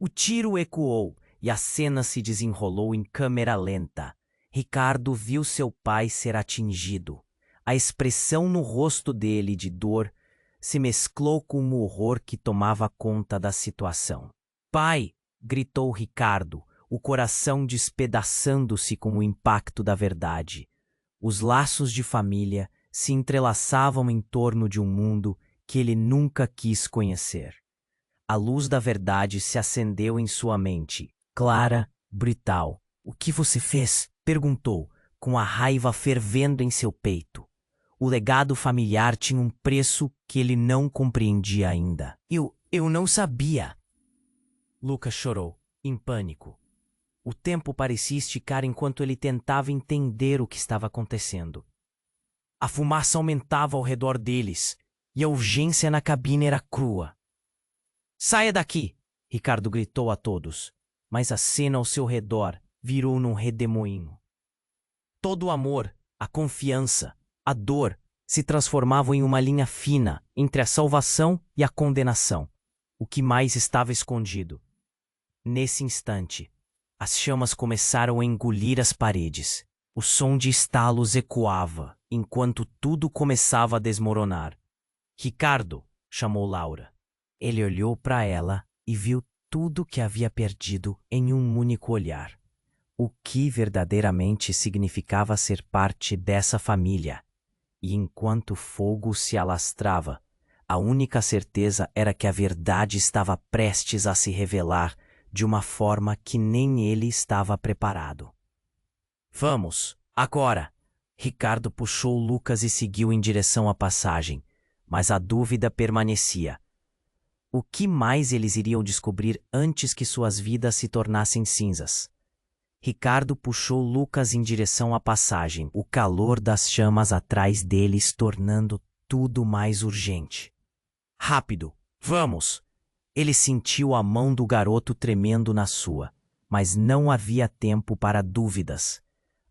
O tiro ecoou e a cena se desenrolou em câmera lenta. Ricardo viu seu pai ser atingido. A expressão no rosto dele de dor se mesclou com o horror que tomava conta da situação. Pai! Gritou Ricardo, o coração despedaçando-se com o impacto da verdade. Os laços de família se entrelaçavam em torno de um mundo que ele nunca quis conhecer. A luz da verdade se acendeu em sua mente, clara, brutal. O que você fez? Perguntou, com a raiva fervendo em seu peito. O legado familiar tinha um preço que ele não compreendia ainda. Eu não sabia. Lucas chorou, em pânico. O tempo parecia esticar enquanto ele tentava entender o que estava acontecendo. A fumaça aumentava ao redor deles, e a urgência na cabine era crua. Saia daqui! Ricardo gritou a todos, mas a cena ao seu redor virou num redemoinho. Todo o amor, a confiança, a dor se transformavam em uma linha fina entre a salvação e a condenação. O que mais estava escondido? Nesse instante, as chamas começaram a engolir as paredes. O som de estalos ecoava, enquanto tudo começava a desmoronar. Ricardo, chamou Laura. Ele olhou para ela e viu tudo que havia perdido em um único olhar. O que verdadeiramente significava ser parte dessa família. E enquanto o fogo se alastrava, a única certeza era que a verdade estava prestes a se revelar de uma forma que nem ele estava preparado. Vamos, agora! Ricardo puxou Lucas e seguiu em direção à passagem, mas a dúvida permanecia. O que mais eles iriam descobrir antes que suas vidas se tornassem cinzas? Ricardo puxou Lucas em direção à passagem, o calor das chamas atrás deles tornando tudo mais urgente. Rápido, vamos! Ele sentiu a mão do garoto tremendo na sua, mas não havia tempo para dúvidas.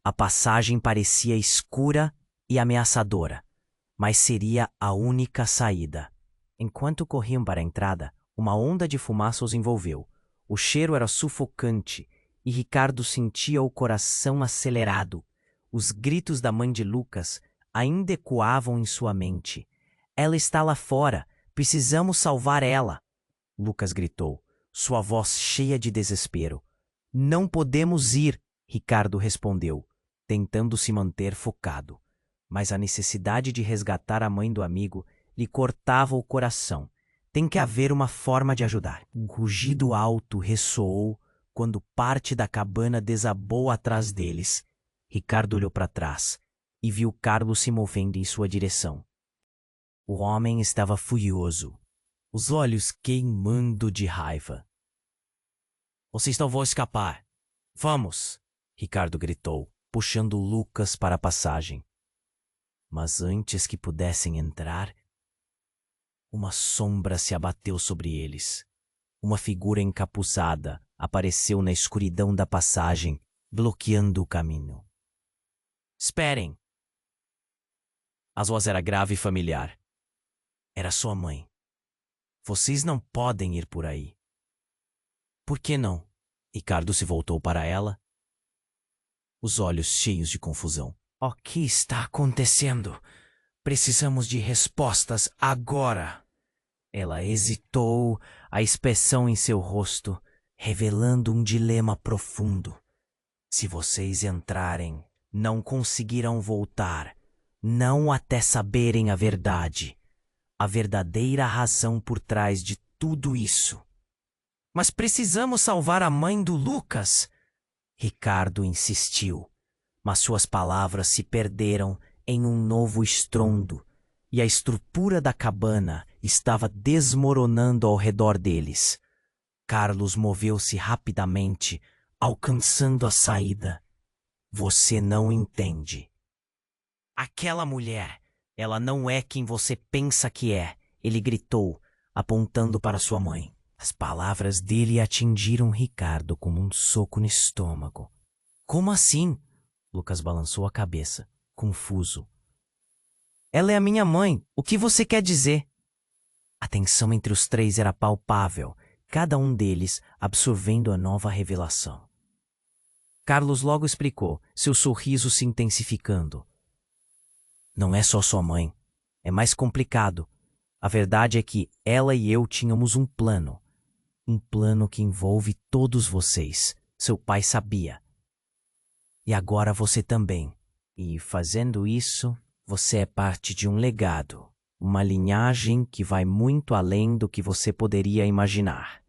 A passagem parecia escura e ameaçadora, mas seria a única saída. Enquanto corriam para a entrada, uma onda de fumaça os envolveu. O cheiro era sufocante e Ricardo sentia o coração acelerado. Os gritos da mãe de Lucas ainda ecoavam em sua mente. Ela está lá fora, precisamos salvar ela. Lucas gritou, sua voz cheia de desespero. Não podemos ir, Ricardo respondeu, tentando se manter focado. Mas a necessidade de resgatar a mãe do amigo lhe cortava o coração. Tem que haver uma forma de ajudar. Um rugido alto ressoou quando parte da cabana desabou atrás deles. Ricardo olhou para trás e viu Carlos se movendo em sua direção. O homem estava furioso, os olhos queimando de raiva. Vocês não vão escapar. Vamos! Ricardo gritou, puxando Lucas para a passagem. Mas antes que pudessem entrar, uma sombra se abateu sobre eles. Uma figura encapuzada apareceu na escuridão da passagem, bloqueando o caminho. Esperem! A voz era grave e familiar. Era sua mãe. Vocês não podem ir por aí. Por que não? Ricardo se voltou para ela, os olhos cheios de confusão. O que está acontecendo? Precisamos de respostas agora. Ela hesitou, a expressão em seu rosto revelando um dilema profundo. Se vocês entrarem, não conseguirão voltar, não até saberem a verdade, a verdadeira razão por trás de tudo isso. Mas precisamos salvar a mãe do Lucas, Ricardo insistiu, mas suas palavras se perderam em um novo estrondo, e a estrutura da cabana estava desmoronando ao redor deles. Carlos moveu-se rapidamente, alcançando a saída. Você não entende. Aquela mulher, ela não é quem você pensa que é, ele gritou, apontando para sua mãe. As palavras dele atingiram Ricardo como um soco no estômago. Como assim? Lucas balançou a cabeça, confuso. Ela é a minha mãe. O que você quer dizer? A tensão entre os três era palpável, cada um deles absorvendo a nova revelação. Carlos logo explicou, seu sorriso se intensificando. Não é só sua mãe. É mais complicado. A verdade é que ela e eu tínhamos um plano. Um plano que envolve todos vocês. Seu pai sabia. E agora você também. E fazendo isso, você é parte de um legado. Uma linhagem que vai muito além do que você poderia imaginar.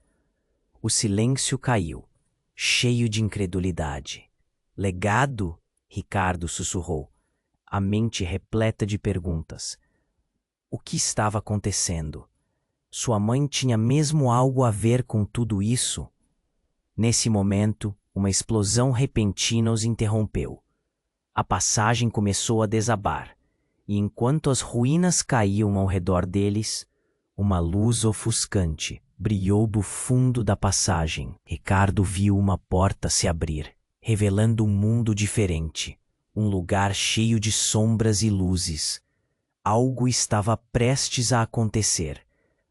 O silêncio caiu, cheio de incredulidade. Legado? Ricardo sussurrou, a mente repleta de perguntas. O que estava acontecendo? Sua mãe tinha mesmo algo a ver com tudo isso? Nesse momento, uma explosão repentina os interrompeu. A passagem começou a desabar, e enquanto as ruínas caíam ao redor deles, uma luz ofuscante brilhou do fundo da passagem. Ricardo viu uma porta se abrir, revelando um mundo diferente, um lugar cheio de sombras e luzes. Algo estava prestes a acontecer.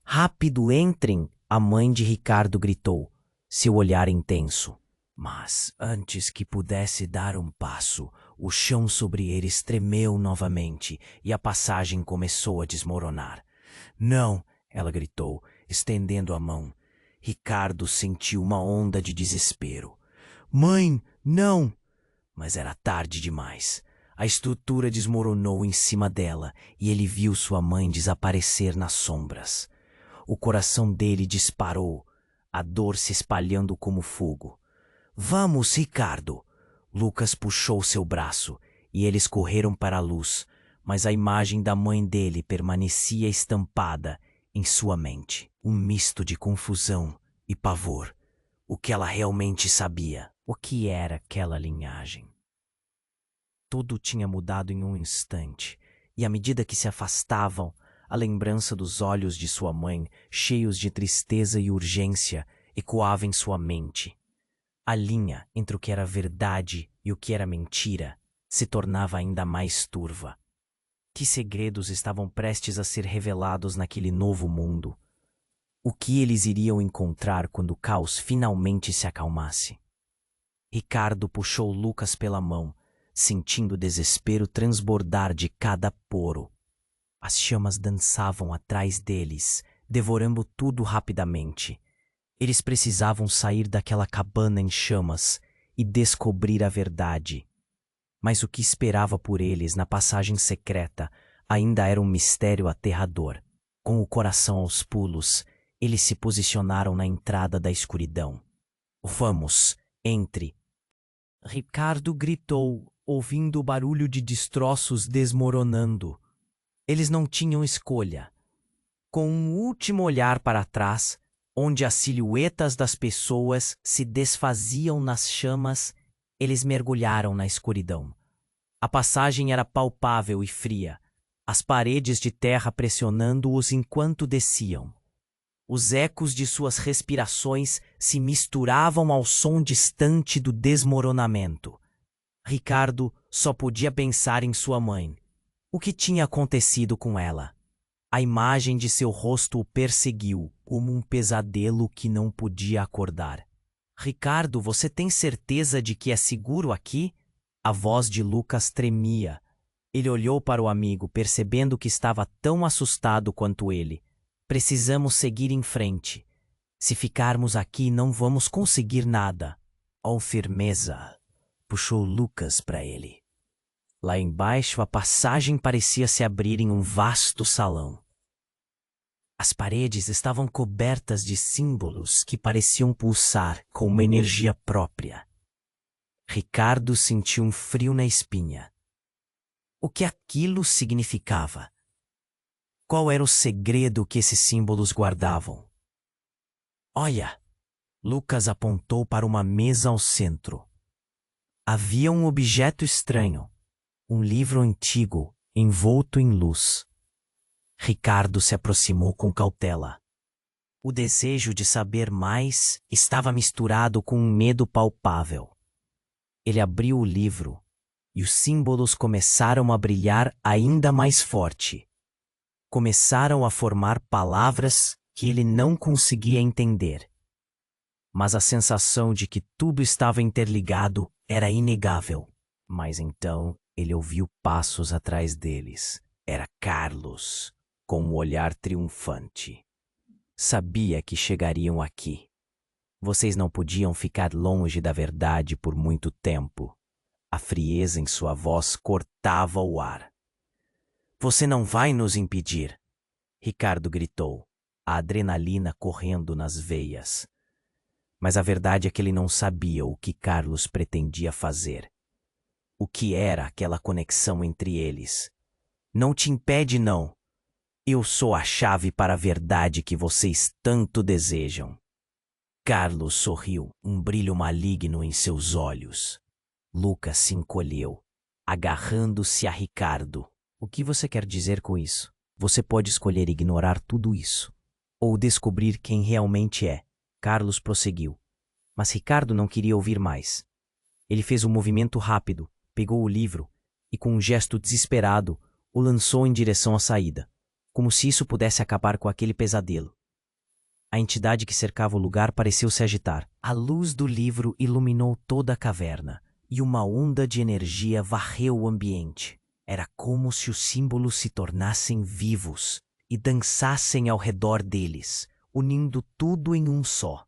Rápido, entrem! A mãe de Ricardo gritou, seu olhar intenso. Mas, antes que pudesse dar um passo, o chão sobre eles tremeu novamente e a passagem começou a desmoronar. Não! Ela gritou, estendendo a mão. Ricardo sentiu uma onda de desespero. Mãe, não! Mas era tarde demais. A estrutura desmoronou em cima dela e ele viu sua mãe desaparecer nas sombras. O coração dele disparou, a dor se espalhando como fogo. Vamos, Ricardo! Lucas puxou seu braço e eles correram para a luz, mas a imagem da mãe dele permanecia estampada em sua mente. Um misto de confusão e pavor. O que ela realmente sabia? O que era aquela linhagem? Tudo tinha mudado em um instante, e à medida que se afastavam, a lembrança dos olhos de sua mãe, cheios de tristeza e urgência, ecoava em sua mente. A linha entre o que era verdade e o que era mentira se tornava ainda mais turva. Que segredos estavam prestes a ser revelados naquele novo mundo? O que eles iriam encontrar quando o caos finalmente se acalmasse? Ricardo puxou Lucas pela mão, sentindo o desespero transbordar de cada poro. As chamas dançavam atrás deles, devorando tudo rapidamente. Eles precisavam sair daquela cabana em chamas e descobrir a verdade. Mas o que esperava por eles na passagem secreta ainda era um mistério aterrador. Com o coração aos pulos, eles se posicionaram na entrada da escuridão. Vamos, entre! Ricardo gritou, ouvindo o barulho de destroços desmoronando. Eles não tinham escolha. Com um último olhar para trás, Onde as silhuetas das pessoas se desfaziam nas chamas, eles mergulharam na escuridão. A passagem era palpável e fria, as paredes de terra pressionando-os enquanto desciam. Os ecos de suas respirações se misturavam ao som distante do desmoronamento. Ricardo só podia pensar em sua mãe. O que tinha acontecido com ela? A imagem de seu rosto o perseguiu, como um pesadelo que não podia acordar. Ricardo, você tem certeza de que é seguro aqui? A voz de Lucas tremia. Ele olhou para o amigo, percebendo que estava tão assustado quanto ele. Precisamos seguir em frente. Se ficarmos aqui, não vamos conseguir nada. Oh, firmeza! Puxou Lucas para ele. Lá embaixo, a passagem parecia se abrir em um vasto salão. As paredes estavam cobertas de símbolos que pareciam pulsar com uma energia própria. Ricardo sentiu um frio na espinha. O que aquilo significava? Qual era o segredo que esses símbolos guardavam? Olha! Lucas apontou para uma mesa ao centro. Havia um objeto estranho, um livro antigo, envolto em luz. Ricardo se aproximou com cautela. O desejo de saber mais estava misturado com um medo palpável. Ele abriu o livro e os símbolos começaram a brilhar ainda mais forte. Começaram a formar palavras que ele não conseguia entender. Mas a sensação de que tudo estava interligado era inegável. Mas então ele ouviu passos atrás deles. Era Carlos, com um olhar triunfante. Sabia que chegariam aqui. Vocês não podiam ficar longe da verdade por muito tempo. A frieza em sua voz cortava o ar. Você não vai nos impedir, Ricardo gritou, a adrenalina correndo nas veias. Mas a verdade é que ele não sabia o que Carlos pretendia fazer. O que era aquela conexão entre eles? Não te impede, não. Eu sou a chave para a verdade que vocês tanto desejam. Carlos sorriu, um brilho maligno em seus olhos. Lucas se encolheu, agarrando-se a Ricardo. O que você quer dizer com isso? Você pode escolher ignorar tudo isso, ou descobrir quem realmente é. Carlos prosseguiu. Mas Ricardo não queria ouvir mais. Ele fez um movimento rápido, pegou o livro e, com um gesto desesperado, o lançou em direção à saída, como se isso pudesse acabar com aquele pesadelo. A entidade que cercava o lugar pareceu se agitar. A luz do livro iluminou toda a caverna, e uma onda de energia varreu o ambiente. Era como se os símbolos se tornassem vivos e dançassem ao redor deles, unindo tudo em um só.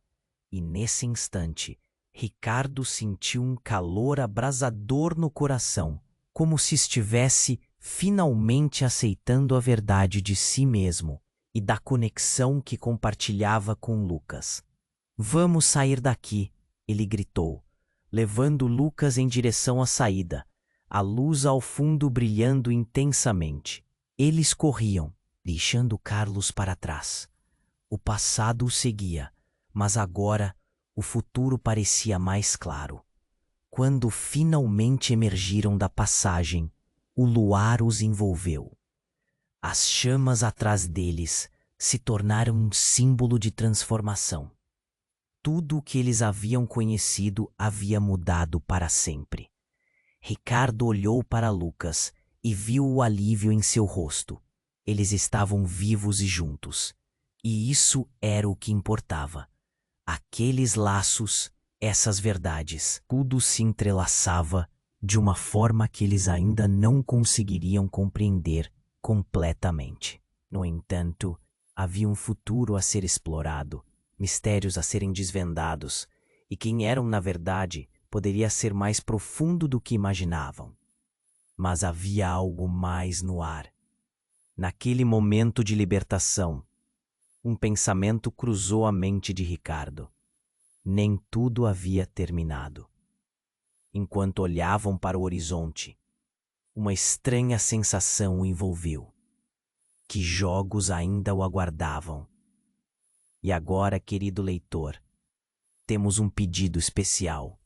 E nesse instante, Ricardo sentiu um calor abrasador no coração, como se estivesse finalmente aceitando a verdade de si mesmo e da conexão que compartilhava com Lucas. Vamos sair daqui, ele gritou, levando Lucas em direção à saída, a luz ao fundo brilhando intensamente. Eles corriam, deixando Carlos para trás. O passado o seguia, mas agora o futuro parecia mais claro. Quando finalmente emergiram da passagem, o luar os envolveu. As chamas atrás deles se tornaram um símbolo de transformação. Tudo o que eles haviam conhecido havia mudado para sempre. Ricardo olhou para Lucas e viu o alívio em seu rosto. Eles estavam vivos e juntos. E isso era o que importava. Aqueles laços, essas verdades, tudo se entrelaçava de uma forma que eles ainda não conseguiriam compreender completamente. No entanto, havia um futuro a ser explorado, mistérios a serem desvendados, e quem eram na verdade poderia ser mais profundo do que imaginavam. Mas havia algo mais no ar. Naquele momento de libertação, um pensamento cruzou a mente de Ricardo. Nem tudo havia terminado. Enquanto olhavam para o horizonte, uma estranha sensação o envolveu. Que jogos ainda o aguardavam? E agora, querido leitor, temos um pedido especial.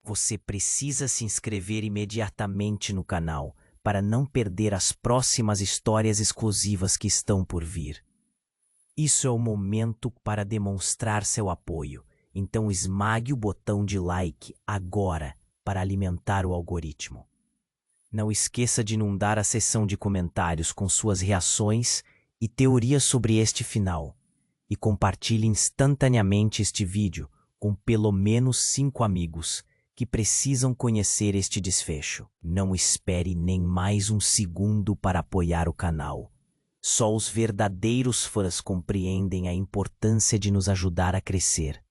Você precisa se inscrever imediatamente no canal para não perder as próximas histórias exclusivas que estão por vir. Isso é o momento para demonstrar seu apoio, então esmague o botão de like agora para alimentar o algoritmo. Não esqueça de inundar a seção de comentários com suas reações e teorias sobre este final. E compartilhe instantaneamente este vídeo com pelo menos 5 amigos que precisam conhecer este desfecho. Não espere nem mais um segundo para apoiar o canal. Só os verdadeiros fãs compreendem a importância de nos ajudar a crescer.